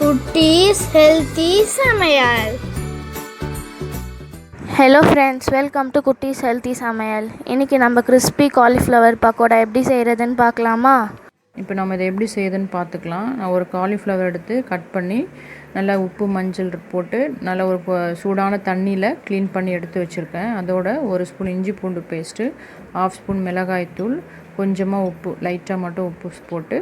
Kutties Healthy Samayal. Hello friends, welcome to Kutties Healthy Samayal. இன்னைக்கு நம்ம crispy cauliflower pakoda எப்படி செய்யறதுன்னு பார்க்கலாமா? இப்போ நம்ம இதை எப்படி செய்யுதுன்னு பார்த்துக்கலாம். நான் ஒரு காலிஃப்ளவர் எடுத்து கட் பண்ணி நல்லா உப்பு மஞ்சள் போட்டு நல்லா ஒரு சூடான தண்ணியில் க்ளீன் பண்ணி எடுத்து வச்சுருக்கேன். அதோட ஒரு ஸ்பூன் இஞ்சி பூண்டு பேஸ்ட்டு, 1/2 ஸ்பூன் மிளகாய்த்தூள், கொஞ்சமாக உப்பு, லைட்டாக மட்டும் உப்பு போட்டு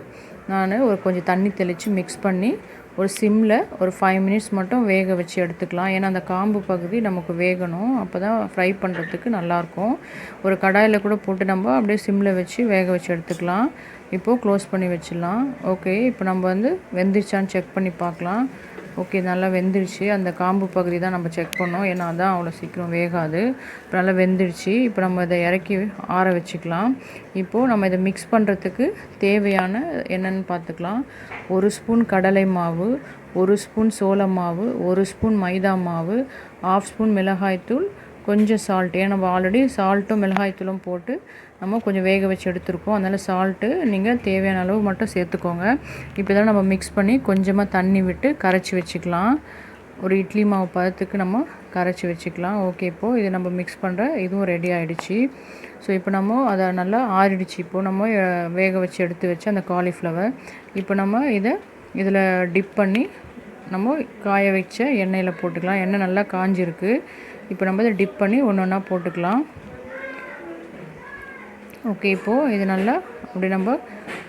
நான் ஒரு கொஞ்சம் தண்ணி தெளித்து மிக்ஸ் பண்ணி ஒரு சிம்மில் ஒரு 5 மினிட்ஸ் மட்டும் வேக வச்சு எடுத்துக்கலாம். ஏன்னா அந்த காம்பு பகுதி நமக்கு வேகணும், அப்போ தான் ஃப்ரை பண்ணுறதுக்கு நல்லாயிருக்கும். ஒரு கடாயில் கூட போட்டு நம்ம அப்படியே சிம்மில் வச்சு வேக வச்சு எடுத்துக்கலாம். இப்போது க்ளோஸ் பண்ணி வச்சிடலாம். ஓகே, இப்போ நம்ம வெந்துருச்சான்னு செக் பண்ணி பார்க்கலாம். ஓகே, நல்லா வெந்துடுச்சு. அந்த காம்பு பகுதி தான் நம்ம செக் பண்ணோம், ஏன்னா அதான் அவ்வளோ சீக்கிரம் வேகாது. இப்போ நல்லா வெந்துடுச்சு. இப்போ நம்ம இதை இறக்கி ஆற வச்சுக்கலாம். இப்போது நம்ம இதை மிக்ஸ் பண்ணுறதுக்கு தேவையான என்னென்னு பார்த்துக்கலாம். 1 ஸ்பூன் கடலை மாவு, 1 ஸ்பூன் சோள மாவு, 1 ஸ்பூன் மைதா மாவு, 1/2 ஸ்பூன் மிளகாய்த்தூள், கொஞ்சம் சால்ட். ஏன்னா நம்ம ஆல்ரெடி சால்ட்டும் மிளகாய்த்தூளும் போட்டு நம்ம கொஞ்சம் வேக வச்சு எடுத்துருக்கோம். அதனால் சால்ட்டு நீங்கள் தேவையான அளவு மட்டும் சேர்த்துக்கோங்க. இப்போ இதெல்லாம் நம்ம மிக்ஸ் பண்ணி கொஞ்சமாக தண்ணி விட்டு கரைச்சி வச்சுக்கலாம். ஒரு இட்லி மாவு பதத்துக்கு நம்ம கரைச்சி வச்சுக்கலாம். ஓகே, இப்போது இது நம்ம மிக்ஸ் பண்ணுற இதுவும் ரெடி ஆகிடுச்சு. ஸோ இப்போ நம்ம அதை நல்லா ஆறிடுச்சு. இப்போது நம்ம வேக வச்சு எடுத்து வச்சு அந்த காலிஃப்ளவர் இப்போ நம்ம இதில் டிப் பண்ணி நம்ம காய வச்ச எண்ணெயில் போட்டுக்கலாம். எண்ணெய் நல்லா காஞ்சிருக்கு. இப்போ நம்ம இதை டிப் பண்ணி ஒன்று ஒன்றா போட்டுக்கலாம். ஓகே, இப்போது இது நல்லா அப்படி நம்ம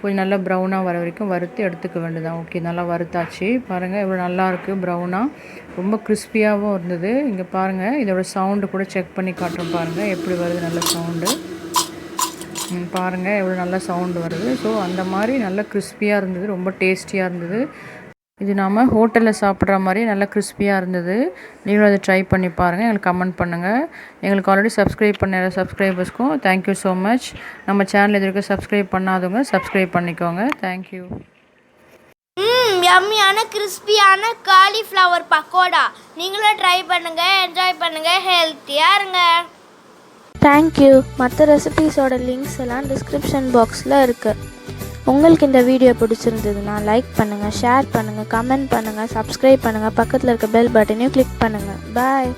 கொஞ்சம் நல்லா ப்ரௌனாக வர வரைக்கும் வறுத்து எடுத்துக்க வேண்டியதான். ஓகே, நல்லா வறுத்தாச்சு. பாருங்கள் எவ்வளோ நல்லாயிருக்கு, ப்ரௌனாக ரொம்ப கிறிஸ்பியாகவும் இருந்தது. இங்கே பாருங்கள், இதோட சவுண்டு கூட செக் பண்ணி காட்டுறோம். பாருங்கள் எப்படி வருது நல்ல சவுண்டு. பாருங்கள் எவ்வளோ நல்லா சவுண்டு வருது. ஸோ அந்த மாதிரி நல்லா கிறிஸ்பியாக இருந்தது, ரொம்ப டேஸ்டியாக இருந்தது. இது நாம் ஹோட்டலில் சாப்பிட்ற மாதிரி நல்லா கிறிஸ்பியாக இருந்தது. நீங்களும் அதை ட்ரை பண்ணி பாருங்கள், எங்களுக்கு கமெண்ட் பண்ணுங்கள். எங்களுக்கு ஆல்ரெடி சப்ஸ்கிரைப் பண்ண சப்ஸ்கிரைபர்ஸ்க்கும் தேங்க்யூ ஸோ மச். நம்ம சேனல் இது வரைக்கும் சப்ஸ்கிரைப் பண்ணாதவங்க சப்ஸ்கிரைப் பண்ணிக்கோங்க. தேங்க்யூ. யம்மியான கிறிஸ்பியான காலிஃப்ளவர் பக்கோடா நீங்களும் ட்ரை பண்ணுங்கள், என்ஜாய் பண்ணுங்கள், ஹெல்த்தியாக இருங்க. தேங்க்யூ. மற்ற ரெசிபீஸோட லிங்க்ஸ் எல்லாம் டிஸ்கிரிப்ஷன் பாக்ஸில் இருக்குது. உங்களுக்கு இந்த வீடியோ பிடிச்சிருந்ததுன்னா லைக் பண்ணுங்கள், ஷேர் பண்ணுங்கள், கமெண்ட் பண்ணுங்கள், சப்ஸ்கிரைப் பண்ணுங்கள், பக்கத்தில் இருக்க பெல் பட்டனையும் கிளிக் பண்ணுங்கள். பாய்.